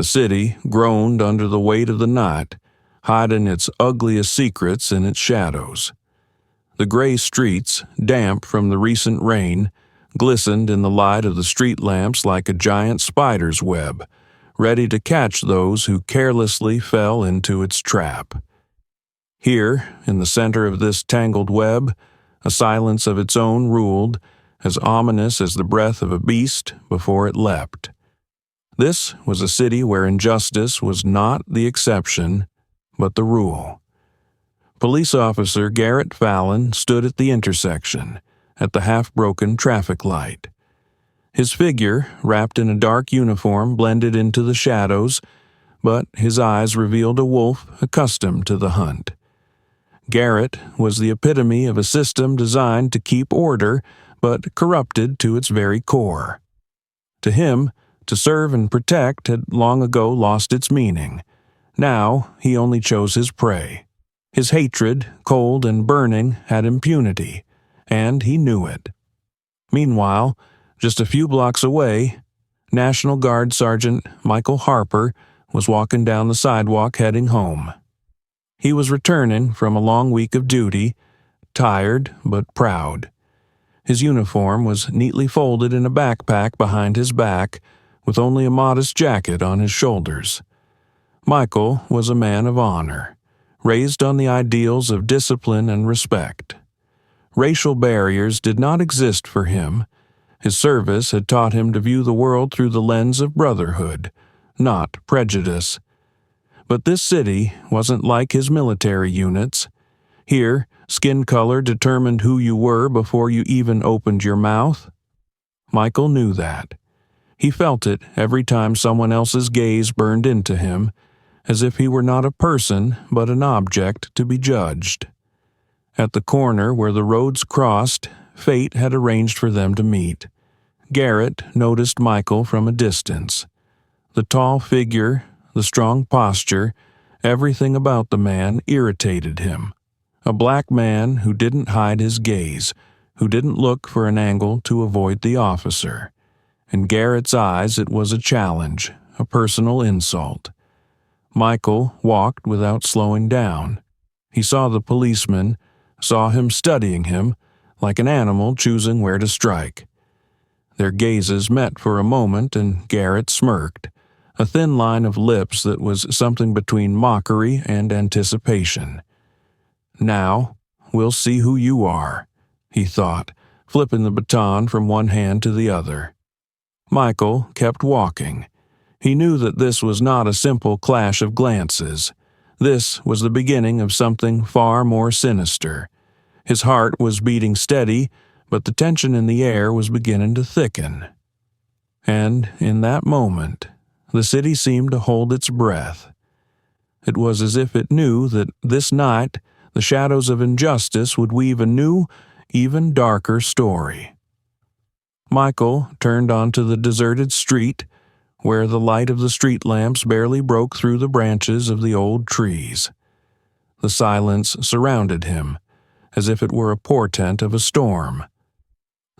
The city groaned under the weight of the night, hiding its ugliest secrets in its shadows. The gray streets, damp from the recent rain, glistened in the light of the street lamps like a giant spider's web, ready to catch those who carelessly fell into its trap. Here, in the center of this tangled web, a silence of its own ruled, as ominous as the breath of a beast before it leapt. This was a city where injustice was not the exception, but the rule. Police officer Garrett Fallon stood at the intersection, at the half-broken traffic light. His figure, wrapped in a dark uniform, blended into the shadows, but his eyes revealed a wolf accustomed to the hunt. Garrett was the epitome of a system designed to keep order, but corrupted to its very core. To him, to serve and protect had long ago lost its meaning. Now he only chose his prey. His hatred, cold and burning, had impunity, and he knew it. Meanwhile, just a few blocks away, National Guard Sergeant Michael Harper was walking down the sidewalk heading home. He was returning from a long week of duty, tired but proud. His uniform was neatly folded in a backpack behind his back, with only a modest jacket on his shoulders. Michael was a man of honor, raised on the ideals of discipline and respect. Racial barriers did not exist for him. His service had taught him to view the world through the lens of brotherhood, not prejudice. But this city wasn't like his military units. Here, skin color determined who you were before you even opened your mouth. Michael knew that. He felt it every time someone else's gaze burned into him, as if he were not a person but an object to be judged. At the corner where the roads crossed, fate had arranged for them to meet. Garrett noticed Michael from a distance. The tall figure, the strong posture, everything about the man irritated him. A black man who didn't hide his gaze, who didn't look for an angle to avoid the officer. In Garrett's eyes it was a challenge, a personal insult. Michael walked without slowing down. He saw the policeman, saw him studying him, like an animal choosing where to strike. Their gazes met for a moment, and Garrett smirked, a thin line of lips that was something between mockery and anticipation. "Now, we'll see who you are," he thought, flipping the baton from one hand to the other. Michael kept walking. He knew that this was not a simple clash of glances. This was the beginning of something far more sinister. His heart was beating steady, but the tension in the air was beginning to thicken. And in that moment, the city seemed to hold its breath. It was as if it knew that this night the shadows of injustice would weave a new, even darker story. Michael turned onto the deserted street, where the light of the street lamps barely broke through the branches of the old trees. The silence surrounded him, as if it were a portent of a storm.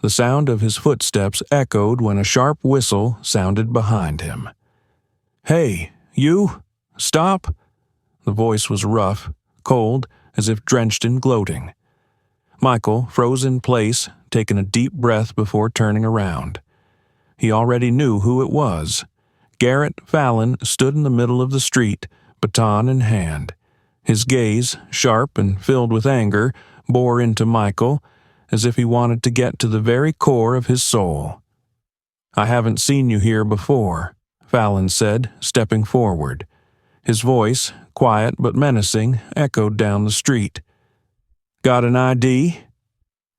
The sound of his footsteps echoed when a sharp whistle sounded behind him. "Hey, you! Stop!" The voice was rough, cold, as if drenched in gloating. Michael froze in place, taking a deep breath before turning around. He already knew who it was. Garrett Fallon stood in the middle of the street, baton in hand. His gaze, sharp and filled with anger, bore into Michael, as if he wanted to get to the very core of his soul. "I haven't seen you here before," Fallon said, stepping forward. His voice, quiet but menacing, echoed down the street. "Got an ID?"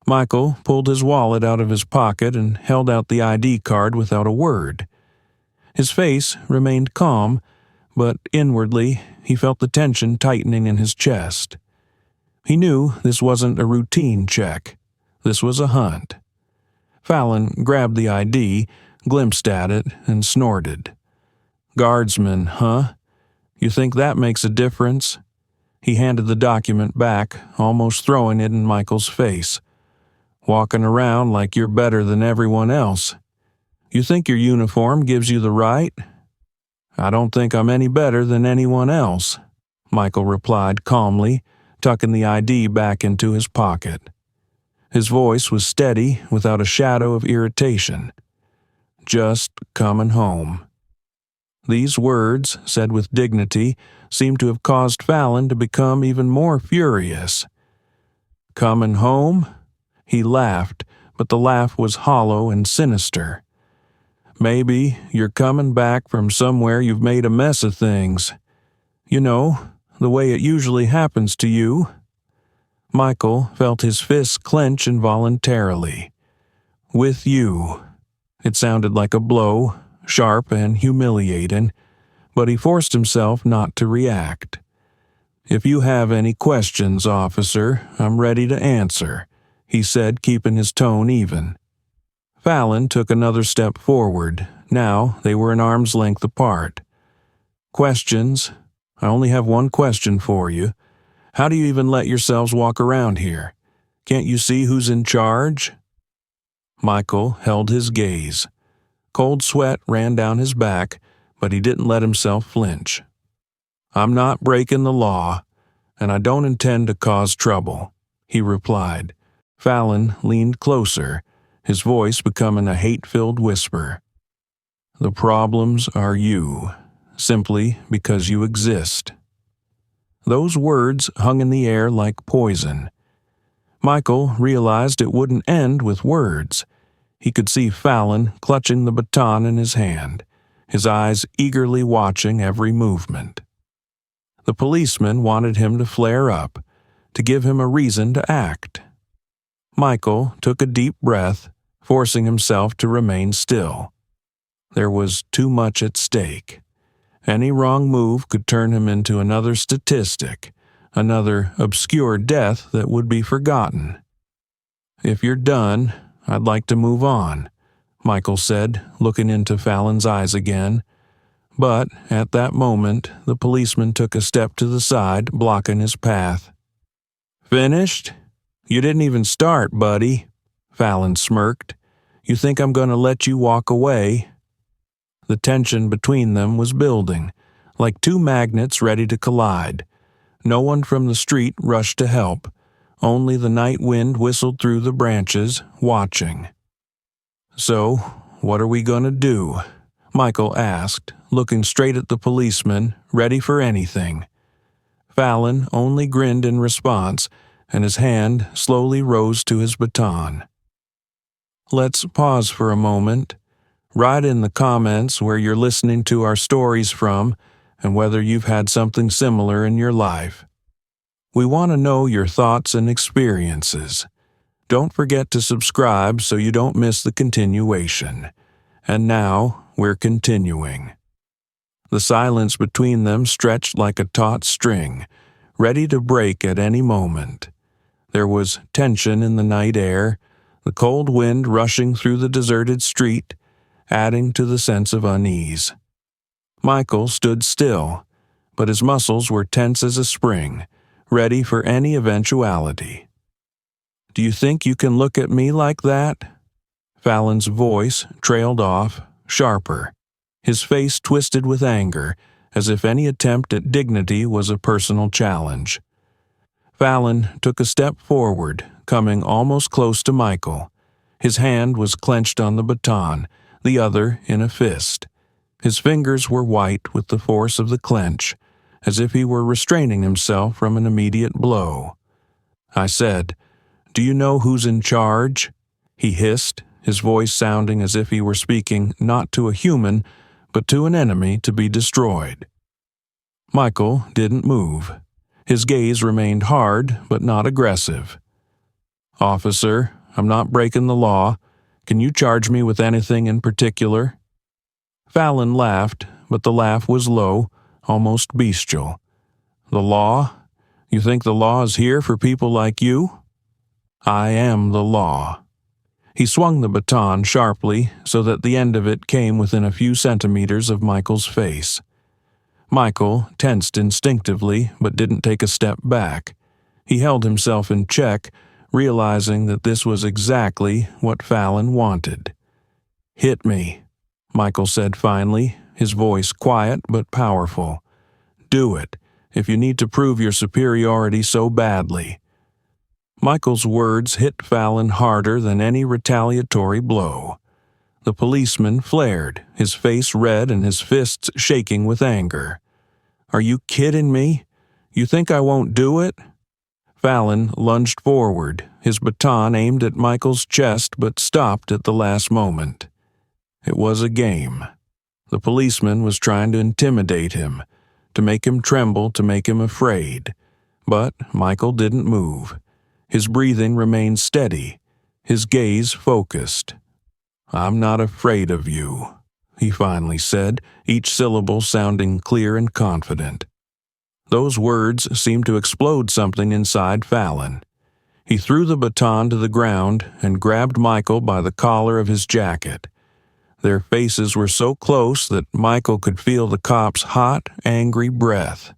Michael pulled his wallet out of his pocket and held out the ID card without a word. His face remained calm, but inwardly he felt the tension tightening in his chest. He knew this wasn't a routine check. This was a hunt. Fallon grabbed the ID, glimpsed at it, and snorted. "Guardsman, huh? You think that makes a difference?" He handed the document back, almost throwing it in Michael's face. "Walking around like you're better than everyone else. You think your uniform gives you the right?" I don't think I'm any better than anyone else, Michael replied calmly, tucking the ID back into his pocket. His voice was steady, without a shadow of irritation. Just coming home. These words, said with dignity, seemed to have caused Fallon to become even more furious. Coming home? He laughed, but the laugh was hollow and sinister. Maybe you're coming back from somewhere you've made a mess of things. You know, the way it usually happens to you. Michael felt his fists clench involuntarily. With you. It sounded like a blow, sharp and humiliating, but he forced himself not to react. If you have any questions, officer, I'm ready to answer, he said, keeping his tone even. Fallon took another step forward. Now they were an arm's length apart. Questions? I only have one question for you. How do you even let yourselves walk around here? Can't you see who's in charge? Michael held his gaze. Cold sweat ran down his back, but he didn't let himself flinch. I'm not breaking the law, and I don't intend to cause trouble, he replied. Fallon leaned closer, his voice becoming a hate-filled whisper. The problems are you, simply because you exist. Those words hung in the air like poison. Michael realized it wouldn't end with words. He could see Fallon clutching the baton in his hand, his eyes eagerly watching every movement. The policeman wanted him to flare up, to give him a reason to act. Michael took a deep breath, forcing himself to remain still. There was too much at stake. Any wrong move could turn him into another statistic, another obscure death that would be forgotten. If you're done, I'd like to move on, Michael said, looking into Fallon's eyes again. But at that moment, the policeman took a step to the side, blocking his path. Finished? You didn't even start, buddy, Fallon smirked. You think I'm going to let you walk away? The tension between them was building, like two magnets ready to collide. No one from the street rushed to help. Only the night wind whistled through the branches, watching. So, what are we going to do? Michael asked, looking straight at the policeman, ready for anything. Fallon only grinned in response, and his hand slowly rose to his baton. Let's pause for a moment. Write in the comments where you're listening to our stories from and whether you've had something similar in your life. We want to know your thoughts and experiences. Don't forget to subscribe so you don't miss the continuation. And now, we're continuing. The silence between them stretched like a taut string, ready to break at any moment. There was tension in the night air, the cold wind rushing through the deserted street, adding to the sense of unease. Michael stood still, but his muscles were tense as a spring, ready for any eventuality. Do you think you can look at me like that? Fallon's voice trailed off, sharper. His face twisted with anger, as if any attempt at dignity was a personal challenge. Fallon took a step forward, coming almost close to Michael. His hand was clenched on the baton, the other in a fist. His fingers were white with the force of the clench, as if he were restraining himself from an immediate blow. I said, "Do you know who's in charge?" He hissed, his voice sounding as if he were speaking not to a human, but to an enemy to be destroyed. Michael didn't move. His gaze remained hard, but not aggressive. "Officer, I'm not breaking the law. Can you charge me with anything in particular?" Fallon laughed, but the laugh was low, almost bestial. "The law? You think the law is here for people like you?" "I am the law." He swung the baton sharply so that the end of it came within a few centimeters of Michael's face. Michael tensed instinctively but didn't take a step back. He held himself in check, realizing that this was exactly what Fallon wanted. "Hit me," Michael said finally, his voice quiet but powerful. "Do it, if you need to prove your superiority so badly." Michael's words hit Fallon harder than any retaliatory blow. The policeman flared, his face red and his fists shaking with anger. "Are you kidding me? You think I won't do it?" Fallon lunged forward, his baton aimed at Michael's chest but stopped at the last moment. It was a game. The policeman was trying to intimidate him, to make him tremble, to make him afraid. But Michael didn't move. His breathing remained steady, his gaze focused. "I'm not afraid of you," he finally said, each syllable sounding clear and confident. Those words seemed to explode something inside Fallon. He threw the baton to the ground and grabbed Michael by the collar of his jacket. Their faces were so close that Michael could feel the cop's hot, angry breath.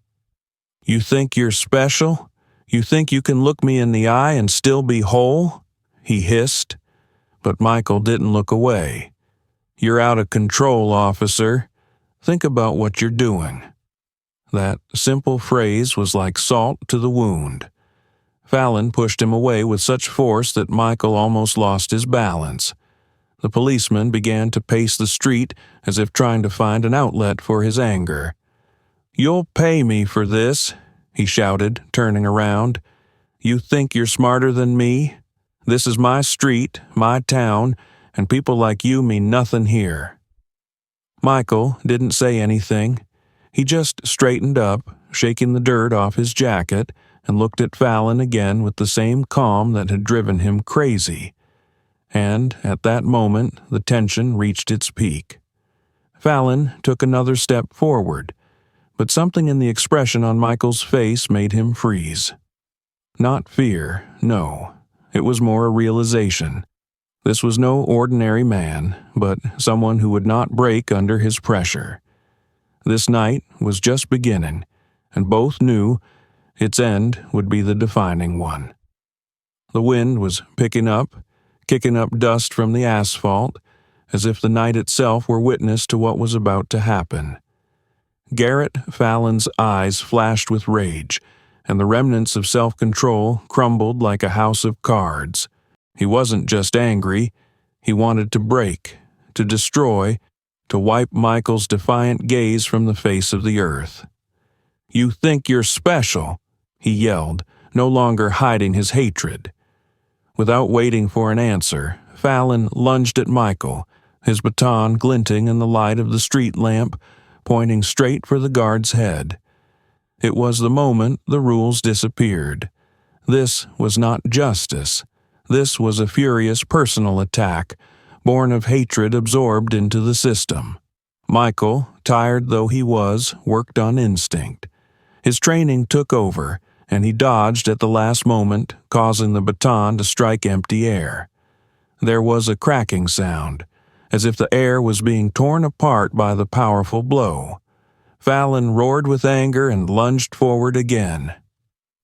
"You think you're special? You think you can look me in the eye and still be whole?" he hissed. But Michael didn't look away. "You're out of control, officer. Think about what you're doing." That simple phrase was like salt to the wound. Fallon pushed him away with such force that Michael almost lost his balance. The policeman began to pace the street as if trying to find an outlet for his anger. "You'll pay me for this," he shouted, turning around. "You think you're smarter than me? This is my street, my town, and people like you mean nothing here." Michael didn't say anything. He just straightened up, shaking the dirt off his jacket, and looked at Fallon again with the same calm that had driven him crazy. And at that moment, the tension reached its peak. Fallon took another step forward, but something in the expression on Michael's face made him freeze. Not fear, no. It was more a realization. This was no ordinary man, but someone who would not break under his pressure. This night was just beginning, and both knew its end would be the defining one. The wind was picking up, kicking up dust from the asphalt, as if the night itself were witness to what was about to happen. Garrett Fallon's eyes flashed with rage, and the remnants of self-control crumbled like a house of cards. He wasn't just angry, he wanted to break, to destroy, to wipe Michael's defiant gaze from the face of the earth. "You think you're special," he yelled, no longer hiding his hatred. Without waiting for an answer, Fallon lunged at Michael, his baton glinting in the light of the street lamp, pointing straight for the guard's head. It was the moment the rules disappeared. This was not justice. This was a furious personal attack, born of hatred absorbed into the system. Michael, tired though he was, worked on instinct. His training took over, and he dodged at the last moment, causing the baton to strike empty air. There was a cracking sound, as if the air was being torn apart by the powerful blow. Fallon roared with anger and lunged forward again.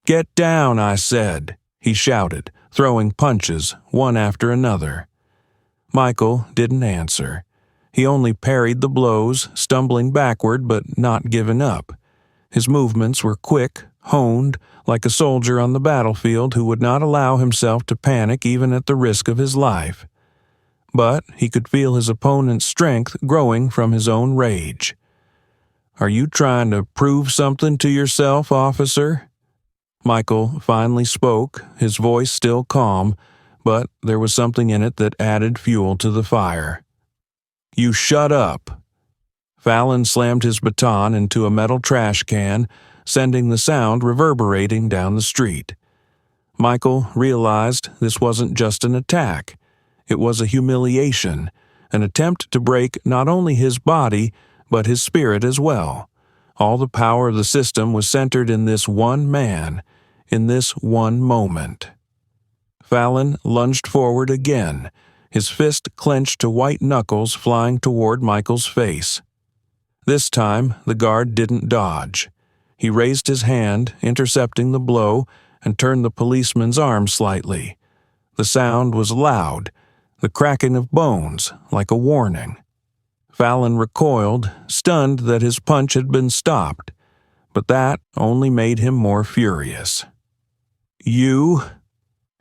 "Get down, I said," he shouted, throwing punches, one after another. Michael didn't answer. He only parried the blows, stumbling backward but not giving up. His movements were quick, honed, like a soldier on the battlefield who would not allow himself to panic even at the risk of his life. But he could feel his opponent's strength growing from his own rage. "Are you trying to prove something to yourself, officer?" Michael finally spoke, his voice still calm, but there was something in it that added fuel to the fire. "You shut up." Fallon slammed his baton into a metal trash can, sending the sound reverberating down the street. Michael realized this wasn't just an attack. It was a humiliation, an attempt to break not only his body, but his spirit as well. All the power of the system was centered in this one man, in this one moment. Fallon lunged forward again, his fist clenched to white knuckles flying toward Michael's face. This time, the guard didn't dodge. He raised his hand, intercepting the blow, and turned the policeman's arm slightly. The sound was loud, the cracking of bones, like a warning. Fallon recoiled, stunned that his punch had been stopped, but that only made him more furious. "You?"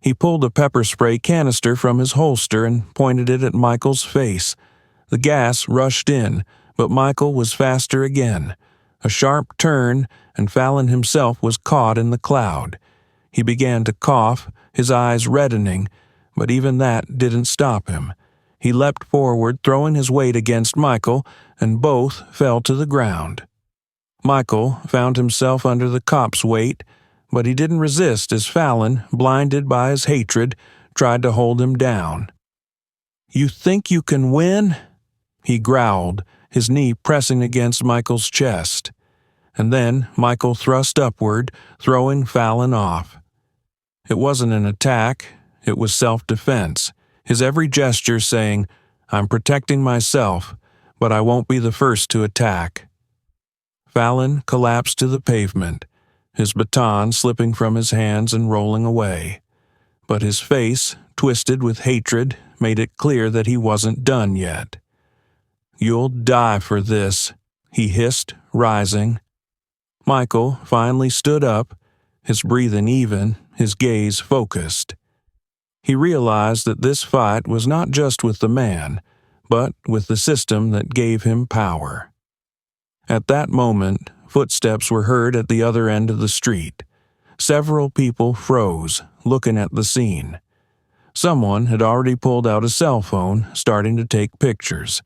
He pulled a pepper spray canister from his holster and pointed it at Michael's face. The gas rushed in, but Michael was faster again. A sharp turn, and Fallon himself was caught in the cloud. He began to cough, his eyes reddening, but even that didn't stop him. He leapt forward, throwing his weight against Michael, and both fell to the ground. Michael found himself under the cop's weight, but he didn't resist as Fallon, blinded by his hatred, tried to hold him down. "You think you can win?" he growled, his knee pressing against Michael's chest. And then Michael thrust upward, throwing Fallon off. It wasn't an attack, it was self-defense, his every gesture saying, "I'm protecting myself, but I won't be the first to attack." Fallon collapsed to the pavement, his baton slipping from his hands and rolling away. But his face, twisted with hatred, made it clear that he wasn't done yet. "You'll die for this," he hissed, rising. Michael finally stood up, his breathing even, his gaze focused. He realized that this fight was not just with the man, but with the system that gave him power. At that moment, footsteps were heard at the other end of the street. Several people froze, looking at the scene. Someone had already pulled out a cell phone, starting to take pictures,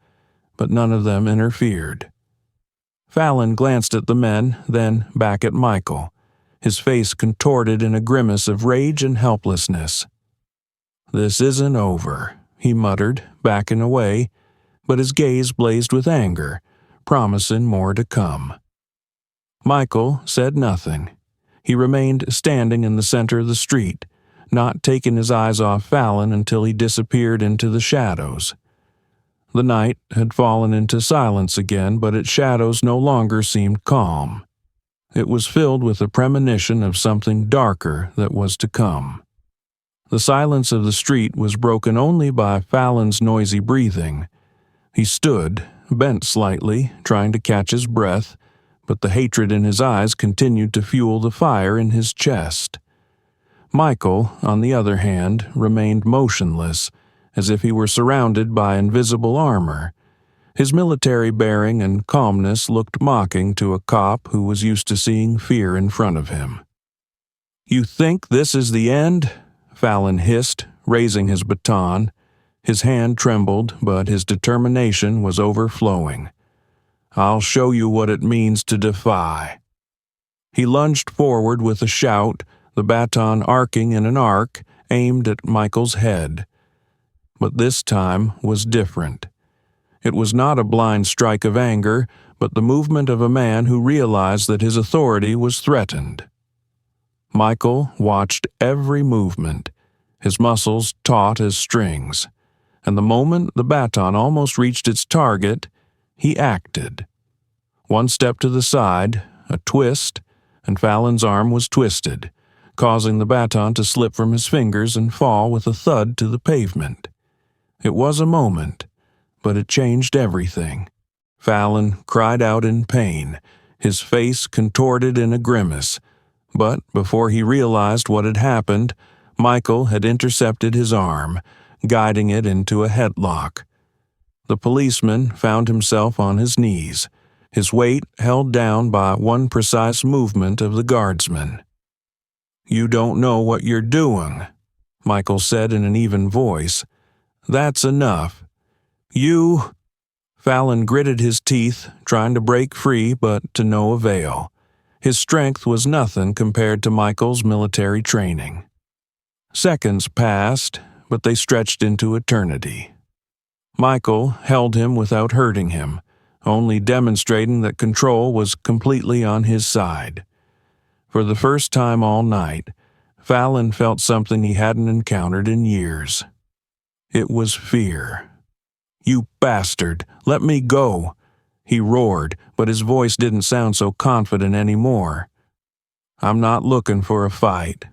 but none of them interfered. Fallon glanced at the men, then back at Michael, his face contorted in a grimace of rage and helplessness. "This isn't over," he muttered, backing away, but his gaze blazed with anger, promising more to come. Michael said nothing. He remained standing in the center of the street, not taking his eyes off Fallon until he disappeared into the shadows. The night had fallen into silence again, but its shadows no longer seemed calm. It was filled with a premonition of something darker that was to come. The silence of the street was broken only by Fallon's noisy breathing. He stood, bent slightly, trying to catch his breath, but the hatred in his eyes continued to fuel the fire in his chest. Michael, on the other hand, remained motionless, as if he were surrounded by invisible armor. His military bearing and calmness looked mocking to a cop who was used to seeing fear in front of him. "You think this is the end?" Fallon hissed, raising his baton. His hand trembled, but his determination was overflowing. "I'll show you what it means to defy." He lunged forward with a shout, the baton arcing in an arc, aimed at Michael's head. But this time was different. It was not a blind strike of anger, but the movement of a man who realized that his authority was threatened. Michael watched every movement, his muscles taut as strings, and the moment the baton almost reached its target, he acted. One step to the side, a twist, and Fallon's arm was twisted, causing the baton to slip from his fingers and fall with a thud to the pavement. It was a moment, but it changed everything. Fallon cried out in pain, his face contorted in a grimace, but before he realized what had happened, Michael had intercepted his arm, guiding it into a headlock. The policeman found himself on his knees, his weight held down by one precise movement of the guardsman. "You don't know what you're doing," Michael said in an even voice. "That's enough. You—" Fallon gritted his teeth, trying to break free, but to no avail. His strength was nothing compared to Michael's military training. Seconds passed, but they stretched into eternity. Michael held him without hurting him, only demonstrating that control was completely on his side. For the first time all night, Fallon felt something he hadn't encountered in years. It was fear. "You bastard, let me go!" he roared, but his voice didn't sound so confident anymore. "I'm not looking for a fight,"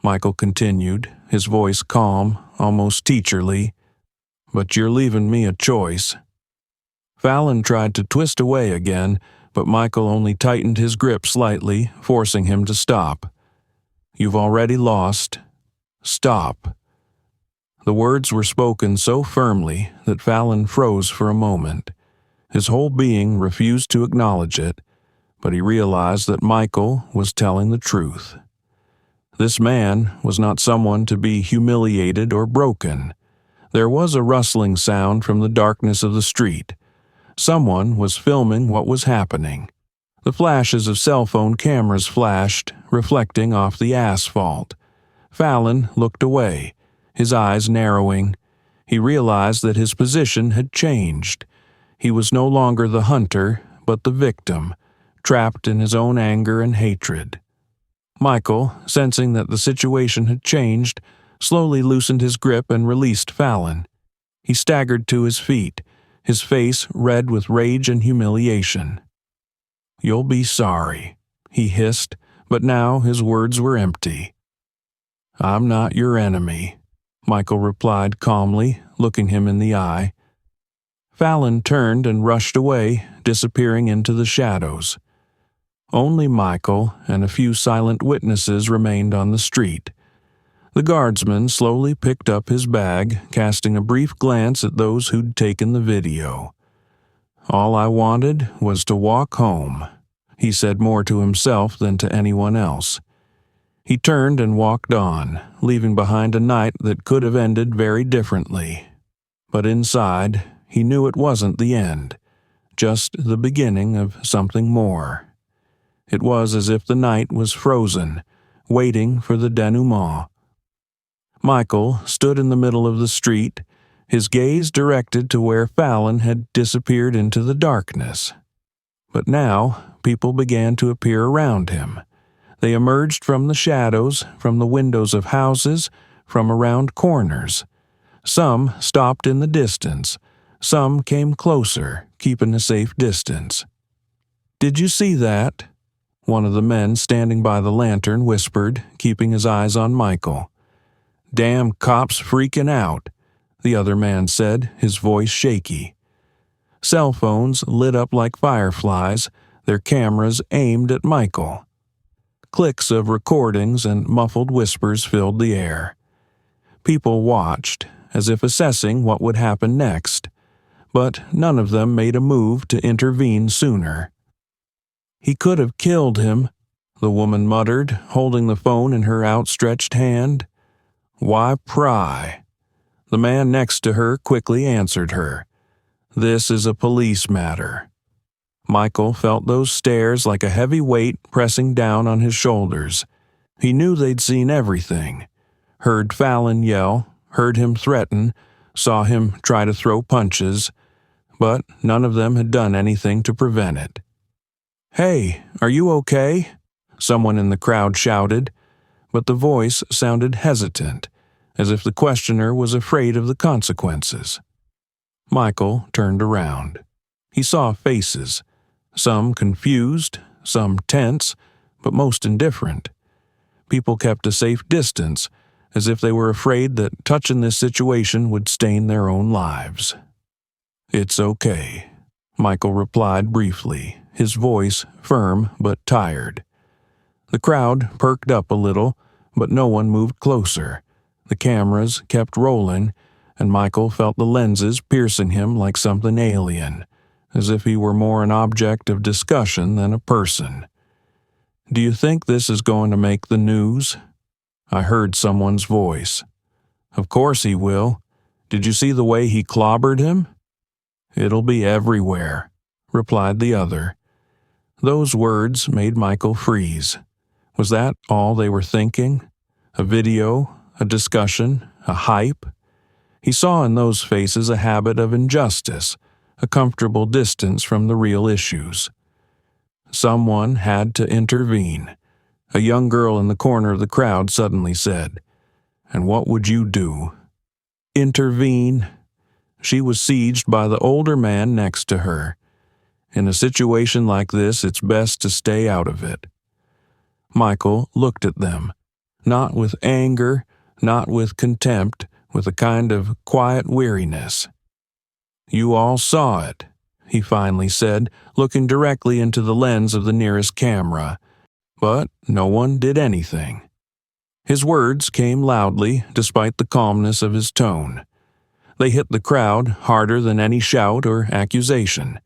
Michael continued, his voice calm, almost teacherly, "but you're leaving me a choice." Fallon tried to twist away again, but Michael only tightened his grip slightly, forcing him to stop. "You've already lost. Stop." The words were spoken so firmly that Fallon froze for a moment. His whole being refused to acknowledge it, but he realized that Michael was telling the truth. This man was not someone to be humiliated or broken. There was a rustling sound from the darkness of the street. Someone was filming what was happening. The flashes of cell phone cameras flashed, reflecting off the asphalt. Fallon looked away, his eyes narrowing. He realized that his position had changed. He was no longer the hunter, but the victim, trapped in his own anger and hatred. Michael, sensing that the situation had changed, slowly loosened his grip and released Fallon. He staggered to his feet, his face red with rage and humiliation. "You'll be sorry," he hissed, but now his words were empty. "I'm not your enemy," Michael replied calmly, looking him in the eye. Fallon turned and rushed away, disappearing into the shadows. Only Michael and a few silent witnesses remained on the street. The guardsman slowly picked up his bag, casting a brief glance at those who'd taken the video. "All I wanted was to walk home," he said more to himself than to anyone else. He turned and walked on, leaving behind a night that could have ended very differently. But inside, he knew it wasn't the end, just the beginning of something more. It was as if the night was frozen, waiting for the denouement. Michael stood in the middle of the street, his gaze directed to where Fallon had disappeared into the darkness. But now, people began to appear around him. They emerged from the shadows, from the windows of houses, from around corners. Some stopped in the distance. Some came closer, keeping a safe distance. "Did you see that?" One of the men standing by the lantern whispered, keeping his eyes on Michael. "Damn cops freaking out," the other man said, his voice shaky. Cell phones lit up like fireflies, their cameras aimed at Michael. Clicks of recordings and muffled whispers filled the air. People watched, as if assessing what would happen next, but none of them made a move to intervene sooner. "He could have killed him," the woman muttered, holding the phone in her outstretched hand. "Why pry?" The man next to her quickly answered her. "This is a police matter." Michael felt those stares like a heavy weight pressing down on his shoulders. He knew they'd seen everything. Heard Fallon yell, heard him threaten, saw him try to throw punches, but none of them had done anything to prevent it. "Hey, are you okay?" someone in the crowd shouted, but the voice sounded hesitant, as if the questioner was afraid of the consequences. Michael turned around. He saw faces, some confused, some tense, but most indifferent. People kept a safe distance, as if they were afraid that touching this situation would stain their own lives. "It's okay," Michael replied briefly, his voice firm but tired. The crowd perked up a little, but no one moved closer. The cameras kept rolling, and Michael felt the lenses piercing him like something alien, as if he were more an object of discussion than a person. "Do you think this is going to make the news?" I heard someone's voice. "Of course he will. Did you see the way he clobbered him?" "It'll be everywhere," replied the other. Those words made Michael freeze. Was that all they were thinking? A video, a discussion, a hype? He saw in those faces a habit of injustice, a comfortable distance from the real issues. Someone had to intervene. A young girl in the corner of the crowd suddenly said, "And what would you do?" Intervene? She was sieged by the older man next to her. In a situation like this, it's best to stay out of it. Michael looked at them, not with anger, not with contempt, with a kind of quiet weariness. "You all saw it," he finally said, looking directly into the lens of the nearest camera. But no one did anything. His words came loudly, despite the calmness of his tone. They hit the crowd harder than any shout or accusation.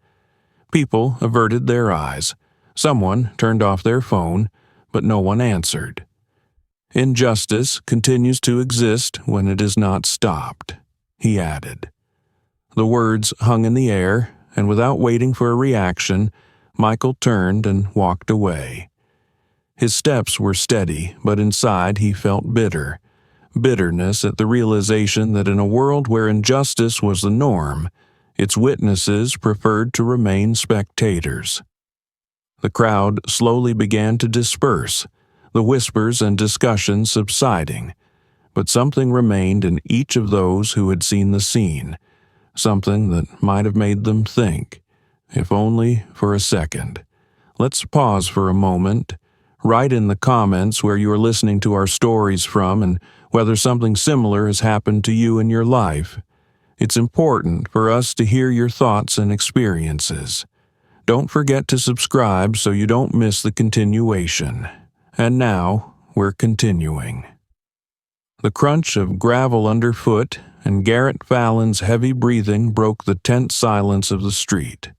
People averted their eyes. Someone turned off their phone, but no one answered. Injustice continues to exist when it is not stopped, he added. The words hung in the air, and without waiting for a reaction, Michael turned and walked away. His steps were steady, but inside he felt bitterness at the realization that in a world where injustice was the norm, its witnesses preferred to remain spectators. The crowd slowly began to disperse, the whispers and discussions subsiding, but something remained in each of those who had seen the scene, something that might have made them think, if only for a second. Let's pause for a moment. Write in the comments where you are listening to our stories from and whether something similar has happened to you in your life. It's important for us to hear your thoughts and experiences. Don't forget to subscribe so you don't miss the continuation. And now, we're continuing. The crunch of gravel underfoot and Garrett Fallon's heavy breathing broke the tense silence of the street.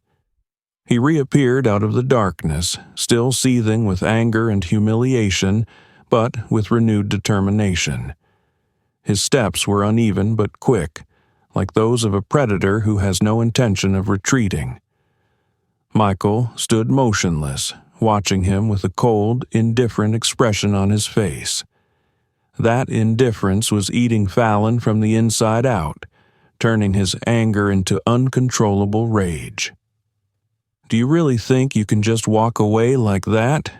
He reappeared out of the darkness, still seething with anger and humiliation, but with renewed determination. His steps were uneven but quick, like those of a predator who has no intention of retreating. Michael stood motionless, watching him with a cold, indifferent expression on his face. That indifference was eating Fallon from the inside out, turning his anger into uncontrollable rage. "Do you really think you can just walk away like that?"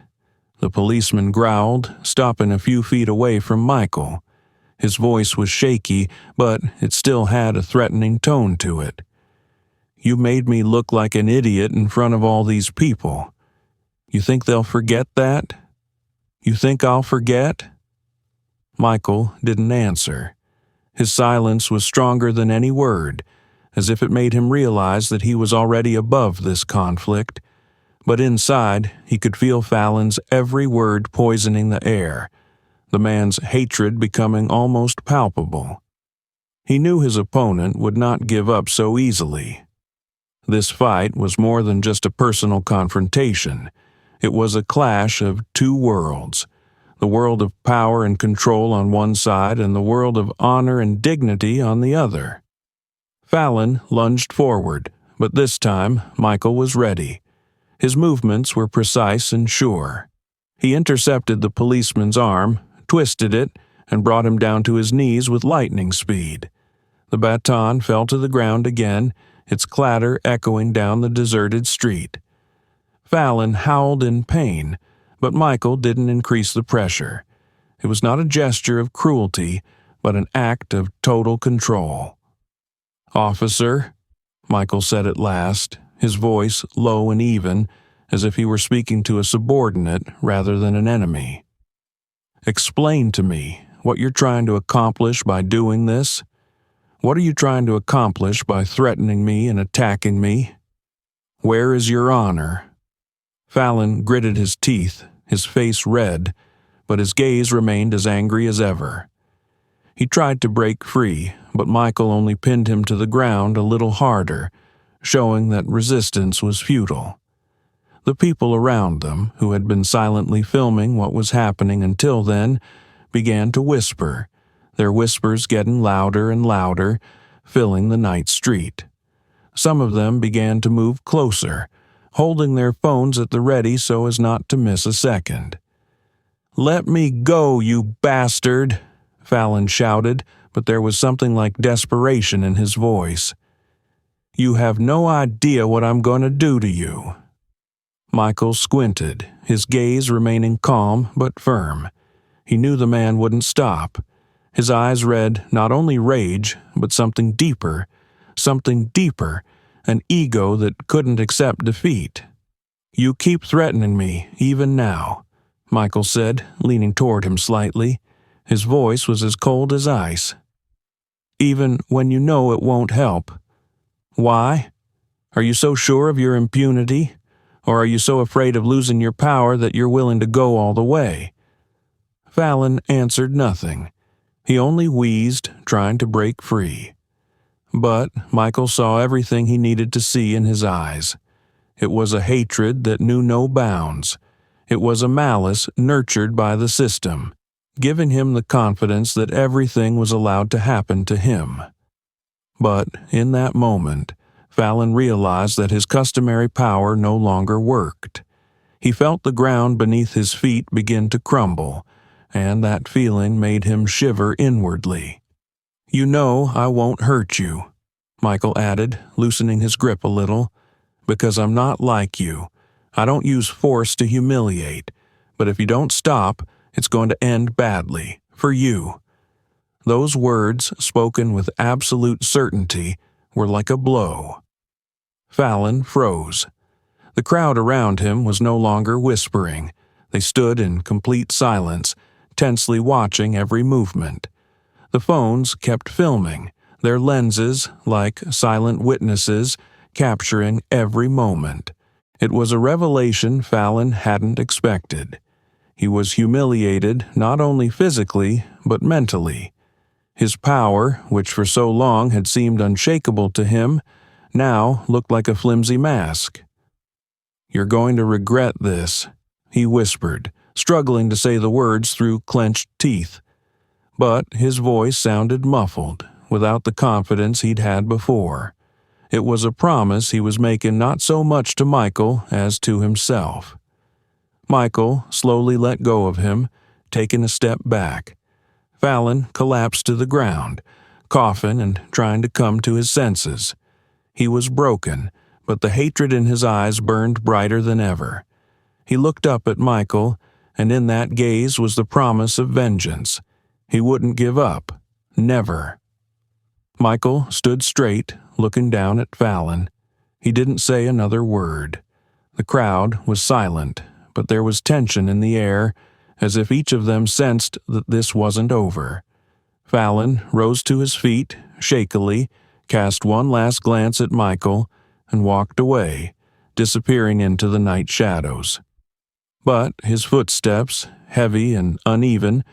The policeman growled, stopping a few feet away from Michael. His voice was shaky, but it still had a threatening tone to it. "You made me look like an idiot in front of all these people. You think they'll forget that? You think I'll forget?" Michael didn't answer. His silence was stronger than any word, as if it made him realize that he was already above this conflict. But inside, he could feel Fallon's every word poisoning the air, the man's hatred becoming almost palpable. He knew his opponent would not give up so easily. This fight was more than just a personal confrontation. It was a clash of two worlds, the world of power and control on one side and the world of honor and dignity on the other. Fallon lunged forward, but this time Michael was ready. His movements were precise and sure. He intercepted the policeman's arm, twisted it, and brought him down to his knees with lightning speed. The baton fell to the ground again, its clatter echoing down the deserted street. Fallon howled in pain, but Michael didn't increase the pressure. It was not a gesture of cruelty, but an act of total control. "Officer," Michael said at last, his voice low and even, as if he were speaking to a subordinate rather than an enemy. "Explain to me what you're trying to accomplish by doing this. What are you trying to accomplish by threatening me and attacking me? Where is your honor?" Fallon gritted his teeth, his face red, but his gaze remained as angry as ever. He tried to break free, but Michael only pinned him to the ground a little harder, showing that resistance was futile. The people around them, who had been silently filming what was happening until then, began to whisper, their whispers getting louder and louder, filling the night street. Some of them began to move closer, holding their phones at the ready so as not to miss a second. "Let me go, you bastard!" Fallon shouted, but there was something like desperation in his voice. "You have no idea what I'm going to do to you." Michael squinted, his gaze remaining calm but firm. He knew the man wouldn't stop. His eyes read not only rage, but something deeper, an ego that couldn't accept defeat. "You keep threatening me, even now," Michael said, leaning toward him slightly. His voice was as cold as ice. "Even when you know it won't help. Why? Are you so sure of your impunity? Or are you so afraid of losing your power that you're willing to go all the way?" Fallon answered nothing. He only wheezed, trying to break free. But Michael saw everything he needed to see in his eyes. It was a hatred that knew no bounds. It was a malice nurtured by the system, giving him the confidence that everything was allowed to happen to him. But in that moment, Fallon realized that his customary power no longer worked. He felt the ground beneath his feet begin to crumble, and that feeling made him shiver inwardly. "You know I won't hurt you," Michael added, loosening his grip a little, "because I'm not like you. I don't use force to humiliate, but if you don't stop, it's going to end badly, for you." Those words, spoken with absolute certainty, were like a blow. Fallon froze. The crowd around him was no longer whispering. They stood in complete silence, tensely watching every movement. The phones kept filming, their lenses, like silent witnesses, capturing every moment. It was a revelation Fallon hadn't expected. He was humiliated not only physically, but mentally. His power, which for so long had seemed unshakable to him, now looked like a flimsy mask. "You're going to regret this," he whispered, struggling to say the words through clenched teeth. But his voice sounded muffled, without the confidence he'd had before. It was a promise he was making not so much to Michael as to himself. Michael slowly let go of him, taking a step back. Fallon collapsed to the ground, coughing and trying to come to his senses. He was broken, but the hatred in his eyes burned brighter than ever. He looked up at Michael, and in that gaze was the promise of vengeance. He wouldn't give up. Never. Michael stood straight, looking down at Fallon. He didn't say another word. The crowd was silent, but there was tension in the air, as if each of them sensed that this wasn't over. Fallon rose to his feet, shakily, cast one last glance at Michael, and walked away, disappearing into the night shadows. But his footsteps, heavy and uneven,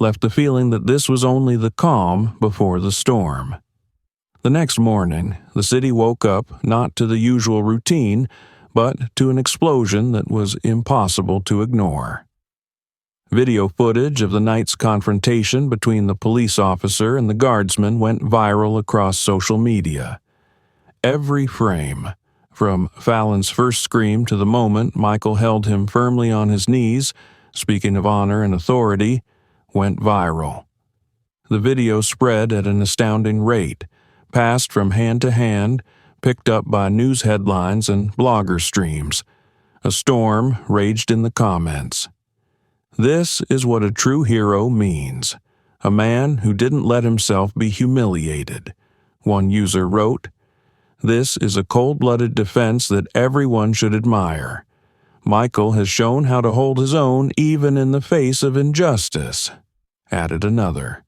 left the feeling that this was only the calm before the storm. The next morning, the city woke up not to the usual routine, but to an explosion that was impossible to ignore. Video footage of the night's confrontation between the police officer and the guardsman went viral across social media. Every frame, from Fallon's first scream to the moment Michael held him firmly on his knees, speaking of honor and authority, went viral. The video spread at an astounding rate, passed from hand to hand, picked up by news headlines and blogger streams. A storm raged in the comments. "This is what a true hero means. A man who didn't let himself be humiliated," one user wrote. "This is a cold-blooded defense that everyone should admire. Michael has shown how to hold his own even in the face of injustice," added another.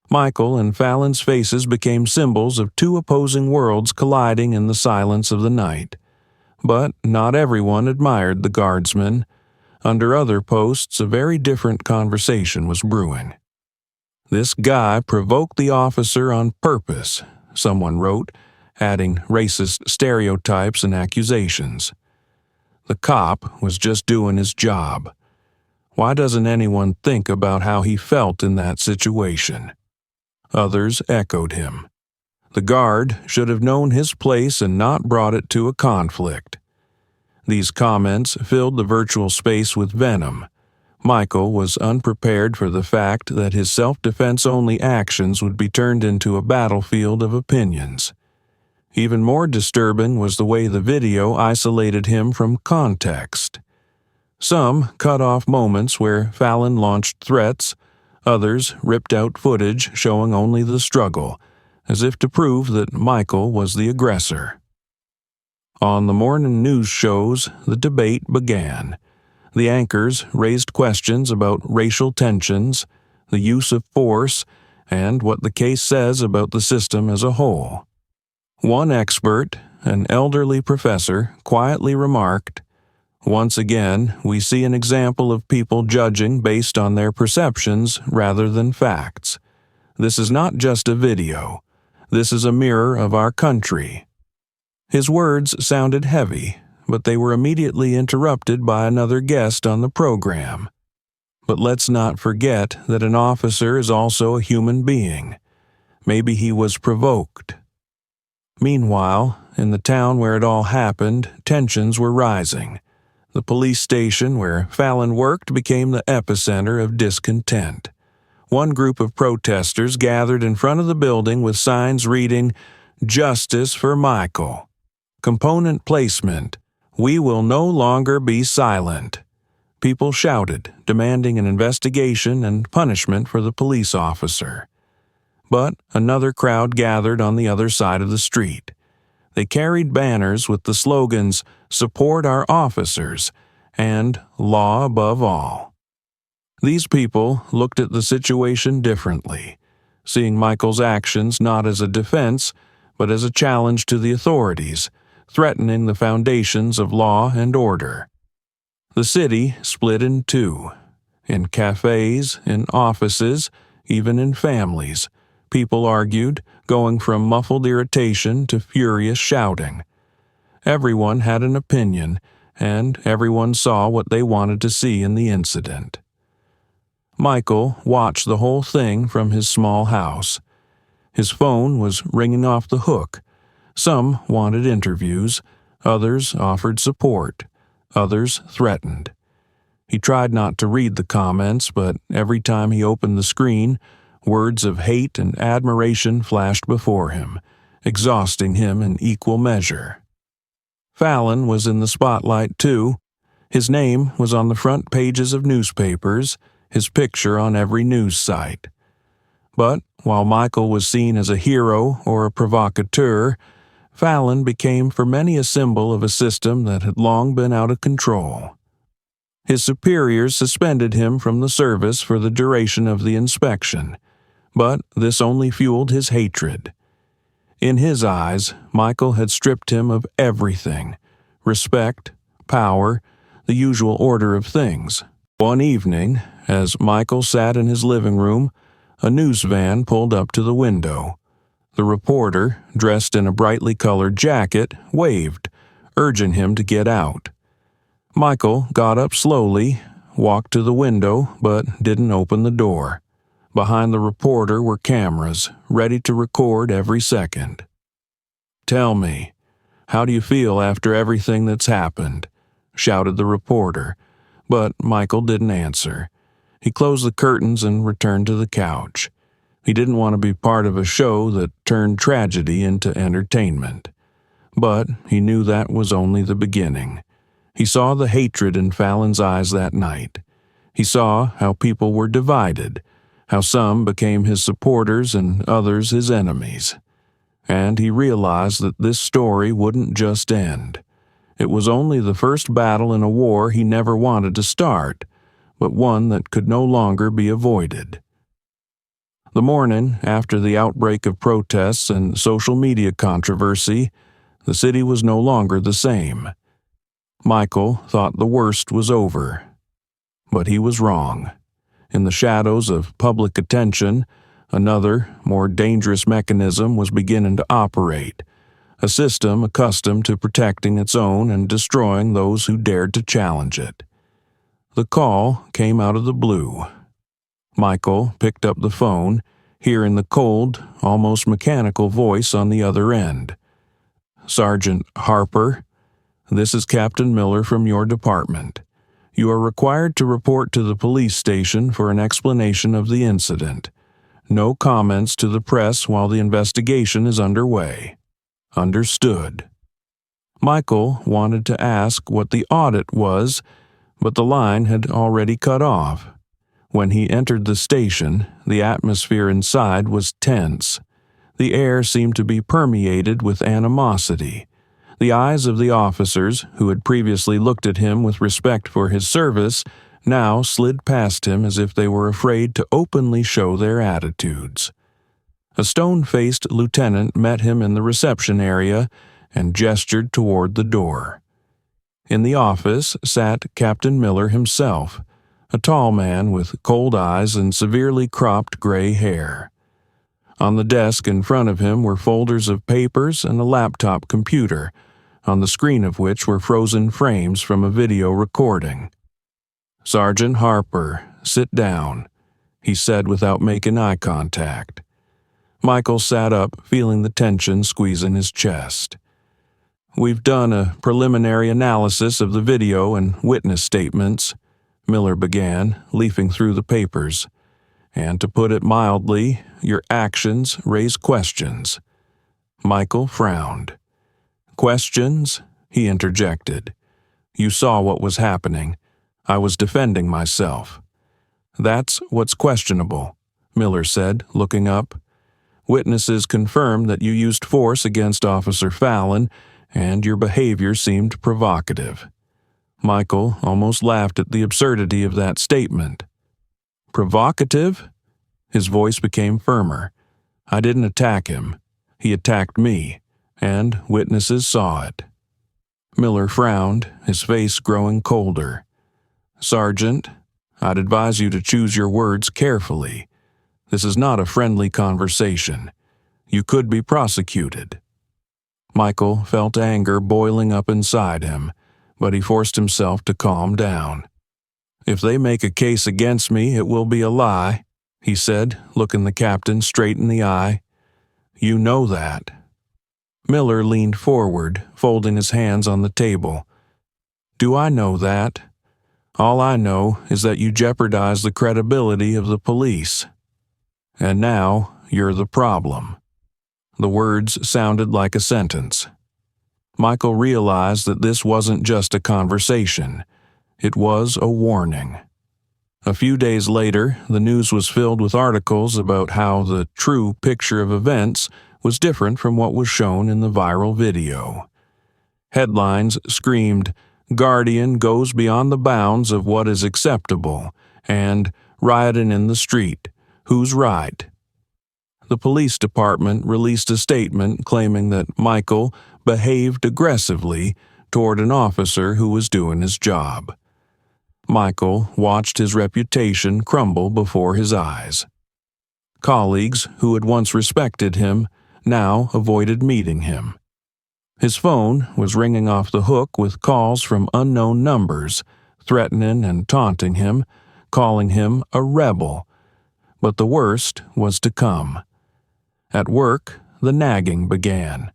Michael and Fallon's faces became symbols of two opposing worlds colliding in the silence of the night. But not everyone admired the guardsman. Under other posts, a very different conversation was brewing. "This guy provoked the officer on purpose," someone wrote, adding racist stereotypes and accusations. "The cop was just doing his job. Why doesn't anyone think about how he felt in that situation?" Others echoed him. "The guard should have known his place and not brought it to a conflict." These comments filled the virtual space with venom. Michael was unprepared for the fact that his self-defense-only actions would be turned into a battlefield of opinions. Even more disturbing was the way the video isolated him from context. Some cut off moments where Fallon launched threats, others ripped out footage showing only the struggle, as if to prove that Michael was the aggressor. On the morning news shows, the debate began. The anchors raised questions about racial tensions, the use of force, and what the case says about the system as a whole. One expert, an elderly professor, quietly remarked, "Once again, we see an example of people judging based on their perceptions rather than facts. This is not just a video. This is a mirror of our country." His words sounded heavy, but they were immediately interrupted by another guest on the program. But let's not forget that an officer is also a human being. Maybe he was provoked. Meanwhile, in the town where it all happened, tensions were rising. The police station where Fallon worked became the epicenter of discontent. One group of protesters gathered in front of the building with signs reading, "Justice for Michael." Component placement, "We will no longer be silent." People shouted, demanding an investigation and punishment for the police officer. But another crowd gathered on the other side of the street. They carried banners with the slogans, "Support our officers," and "Law above all." These people looked at the situation differently, seeing Michael's actions not as a defense, but as a challenge to the authorities, threatening the foundations of law and order. The city split in two. In cafes, in offices, even in families, people argued, going from muffled irritation to furious shouting. Everyone had an opinion, and everyone saw what they wanted to see in the incident. Michael watched the whole thing from his small house. His phone was ringing off the hook. Some wanted interviews, others offered support, others threatened. He tried not to read the comments, but every time he opened the screen, words of hate and admiration flashed before him, exhausting him in equal measure. Fallon was in the spotlight too. His name was on the front pages of newspapers, his picture on every news site. But while Michael was seen as a hero or a provocateur, Fallon became for many a symbol of a system that had long been out of control. His superiors suspended him from the service for the duration of the inspection, but this only fueled his hatred. In his eyes, Michael had stripped him of everything: respect, power, the usual order of things. One evening, as Michael sat in his living room, a news van pulled up to the window. The reporter, dressed in a brightly colored jacket, waved, urging him to get out. Michael got up slowly, walked to the window, but didn't open the door. Behind the reporter were cameras, ready to record every second. "Tell me, how do you feel after everything that's happened?" shouted the reporter, but Michael didn't answer. He closed the curtains and returned to the couch. He didn't want to be part of a show that turned tragedy into entertainment. But he knew that was only the beginning. He saw the hatred in Fallon's eyes that night. He saw how people were divided, how some became his supporters and others his enemies. And he realized that this story wouldn't just end. It was only the first battle in a war he never wanted to start, but one that could no longer be avoided. The morning after the outbreak of protests and social media controversy, the city was no longer the same. Michael thought the worst was over. But he was wrong. In the shadows of public attention, another, more dangerous mechanism was beginning to operate, a system accustomed to protecting its own and destroying those who dared to challenge it. The call came out of the blue. Michael picked up the phone, hearing the cold, almost mechanical voice on the other end. "Sergeant Harper, this is Captain Miller from your department. You are required to report to the police station for an explanation of the incident. No comments to the press while the investigation is underway." Understood. Michael wanted to ask what the audit was, but the line had already cut off. When he entered the station, the atmosphere inside was tense. The air seemed to be permeated with animosity. The eyes of the officers, who had previously looked at him with respect for his service, now slid past him as if they were afraid to openly show their attitudes. A stone-faced lieutenant met him in the reception area and gestured toward the door. In the office sat Captain Miller himself, a tall man with cold eyes and severely cropped gray hair. On the desk in front of him were folders of papers and a laptop computer, on the screen of which were frozen frames from a video recording. "Sergeant Harper, sit down," he said without making eye contact. Michael sat up, feeling the tension squeeze in his chest. "We've done a preliminary analysis of the video and witness statements," Miller began, leafing through the papers. "And to put it mildly, your actions raise questions." Michael frowned. "Questions?" he interjected. "You saw what was happening. I was defending myself." "That's what's questionable," Miller said, looking up. "Witnesses confirm that you used force against Officer Fallon, and your behavior seemed provocative." Michael almost laughed at the absurdity of that statement. "Provocative?" His voice became firmer. "I didn't attack him. He attacked me, and witnesses saw it." Miller frowned, his face growing colder. "Sergeant, I'd advise you to choose your words carefully. This is not a friendly conversation. You could be prosecuted." Michael felt anger boiling up inside him, but he forced himself to calm down. "If they make a case against me, it will be a lie," he said, looking the captain straight in the eye. "You know that." Miller leaned forward, folding his hands on the table. "Do I know that? All I know is that you jeopardize the credibility of the police. And now you're the problem." The words sounded like a sentence. Michael realized that this wasn't just a conversation. It was a warning. A few days later, the news was filled with articles about how the true picture of events was different from what was shown in the viral video. Headlines screamed, "Guardian goes beyond the bounds of what is acceptable," and "Rioting in the street. Who's right?" The police department released a statement claiming that Michael behaved aggressively toward an officer who was doing his job. Michael watched his reputation crumble before his eyes. Colleagues who had once respected him now avoided meeting him. His phone was ringing off the hook with calls from unknown numbers, threatening and taunting him, calling him a rebel. But the worst was to come. At work, the nagging began.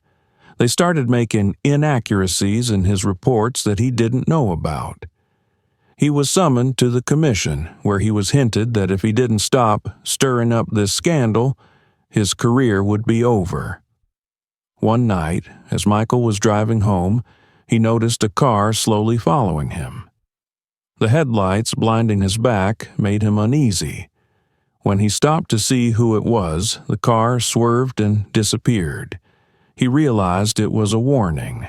They started making inaccuracies in his reports that he didn't know about. He was summoned to the commission, where he was hinted that if he didn't stop stirring up this scandal, his career would be over. One night, as Michael was driving home, he noticed a car slowly following him. The headlights blinding his back made him uneasy. When he stopped to see who it was, the car swerved and disappeared. He realized it was a warning.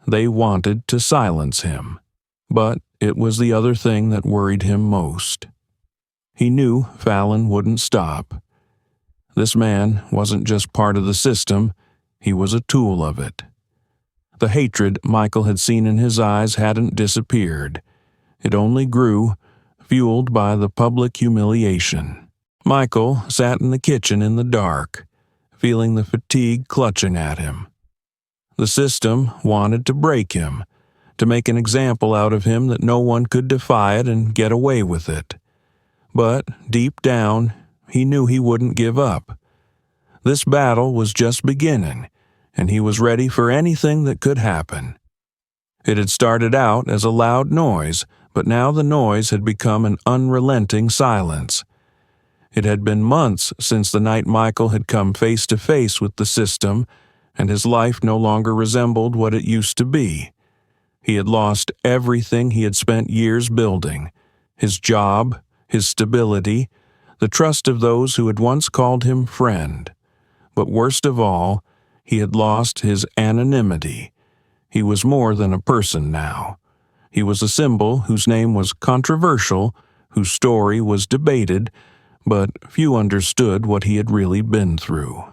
They wanted to silence him. But it was the other thing that worried him most. He knew Fallon wouldn't stop. This man wasn't just part of the system, he was a tool of it. The hatred Michael had seen in his eyes hadn't disappeared. It only grew, fueled by the public humiliation. Michael sat in the kitchen in the dark, feeling the fatigue clutching at him. The system wanted to break him, to make an example out of him that no one could defy it and get away with it. But deep down, he knew he wouldn't give up. This battle was just beginning, and he was ready for anything that could happen. It had started out as a loud noise, but now the noise had become an unrelenting silence. It had been months since the night Michael had come face to face with the system, and his life no longer resembled what it used to be. He had lost everything he had spent years building: his job, his stability, the trust of those who had once called him friend. But worst of all, he had lost his anonymity. He was more than a person now. He was a symbol whose name was controversial, whose story was debated, but few understood what he had really been through.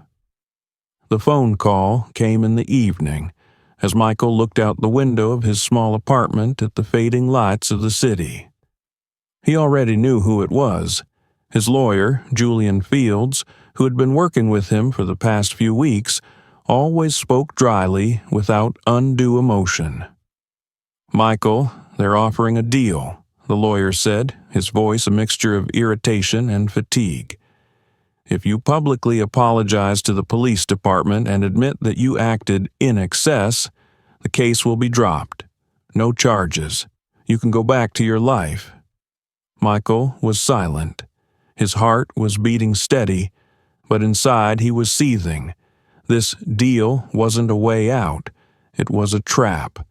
The phone call came in the evening, as Michael looked out the window of his small apartment at the fading lights of the city. He already knew who it was. His lawyer, Julian Fields, who had been working with him for the past few weeks, always spoke dryly, without undue emotion. "Michael, they're offering a deal," the lawyer said, his voice a mixture of irritation and fatigue. "If you publicly apologize to the police department and admit that you acted in excess, the case will be dropped. No charges. You can go back to your life." Michael was silent. His heart was beating steady, but inside he was seething. This deal wasn't a way out. It was a trap.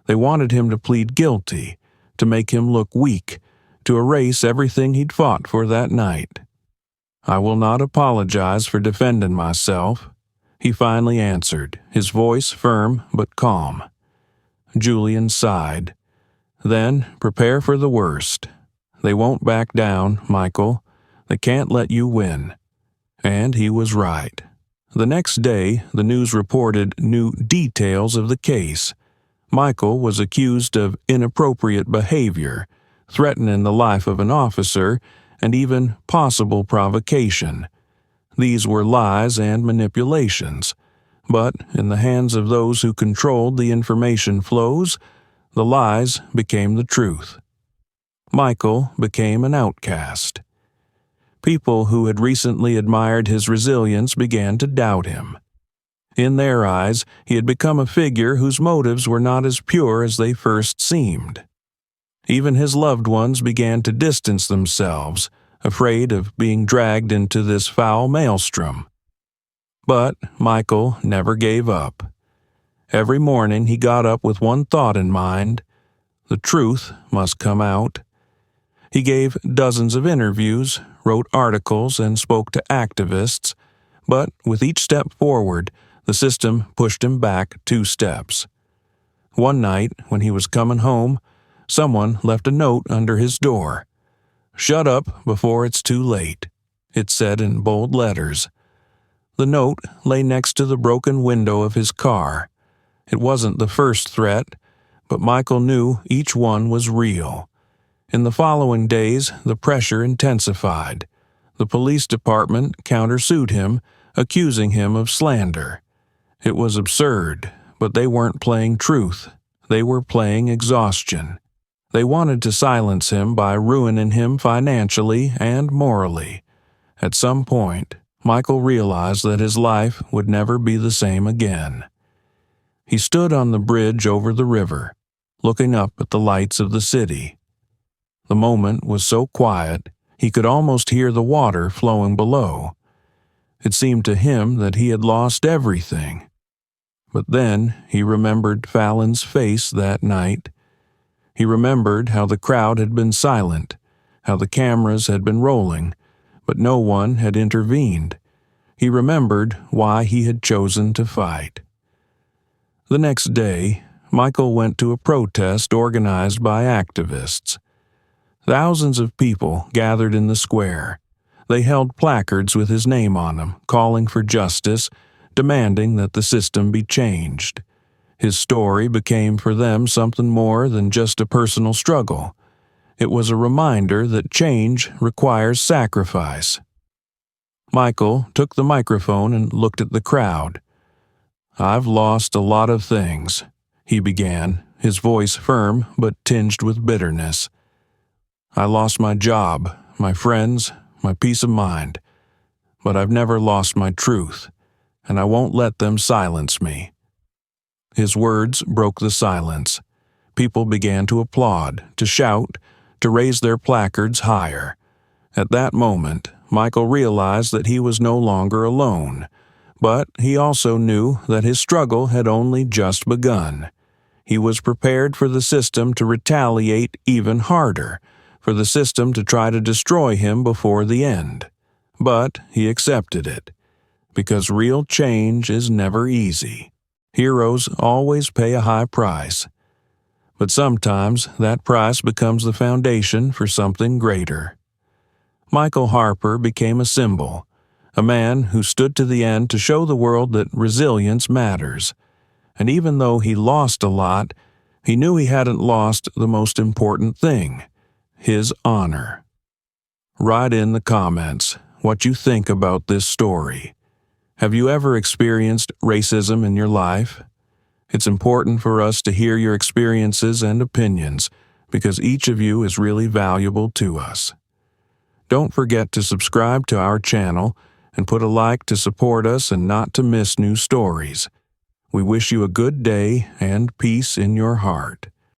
They wanted him to plead guilty, to make him look weak, to erase everything he'd fought for that night. "I will not apologize for defending myself," he finally answered, his voice firm but calm. Julian sighed. "Then prepare for the worst. They won't back down, Michael. They can't let you win." And he was right. The next day, the news reported new details of the case. Michael was accused of inappropriate behavior, threatening the life of an officer, and even possible provocation. These were lies and manipulations, but in the hands of those who controlled the information flows, the lies became the truth. Michael became an outcast. People who had recently admired his resilience began to doubt him. In their eyes, he had become a figure whose motives were not as pure as they first seemed. Even his loved ones began to distance themselves, afraid of being dragged into this foul maelstrom. But Michael never gave up. Every morning he got up with one thought in mind: the truth must come out. He gave dozens of interviews, wrote articles, and spoke to activists, but with each step forward, the system pushed him back 2 steps. One night, when he was coming home, someone left a note under his door. "Shut up before it's too late," it said in bold letters. The note lay next to the broken window of his car. It wasn't the first threat, but Michael knew each one was real. In the following days, the pressure intensified. The police department countersued him, accusing him of slander. It was absurd, but they weren't playing truth. They were playing exhaustion. They wanted to silence him by ruining him financially and morally. At some point, Michael realized that his life would never be the same again. He stood on the bridge over the river, looking up at the lights of the city. The moment was so quiet, he could almost hear the water flowing below. It seemed to him that he had lost everything. But then he remembered Fallon's face that night. He remembered how the crowd had been silent, how the cameras had been rolling, but no one had intervened. He remembered why he had chosen to fight. The next day, Michael went to a protest organized by activists. Thousands of people gathered in the square. They held placards with his name on them, calling for justice, demanding that the system be changed. His story became for them something more than just a personal struggle. It was a reminder that change requires sacrifice. Michael took the microphone and looked at the crowd. "I've lost a lot of things," he began, his voice firm but tinged with bitterness. "I lost my job, my friends, my peace of mind. But I've never lost my truth, and I won't let them silence me." His words broke the silence. People began to applaud, to shout, to raise their placards higher. At that moment, Michael realized that he was no longer alone, but he also knew that his struggle had only just begun. He was prepared for the system to retaliate even harder, for the system to try to destroy him before the end. But he accepted it, because real change is never easy. Heroes always pay a high price. But sometimes that price becomes the foundation for something greater. Michael Harper became a symbol, a man who stood to the end to show the world that resilience matters. And even though he lost a lot, he knew he hadn't lost the most important thing, his honor. Write in the comments what you think about this story. Have you ever experienced racism in your life? It's important for us to hear your experiences and opinions because each of you is really valuable to us. Don't forget to subscribe to our channel and put a like to support us and not to miss new stories. We wish you a good day and peace in your heart.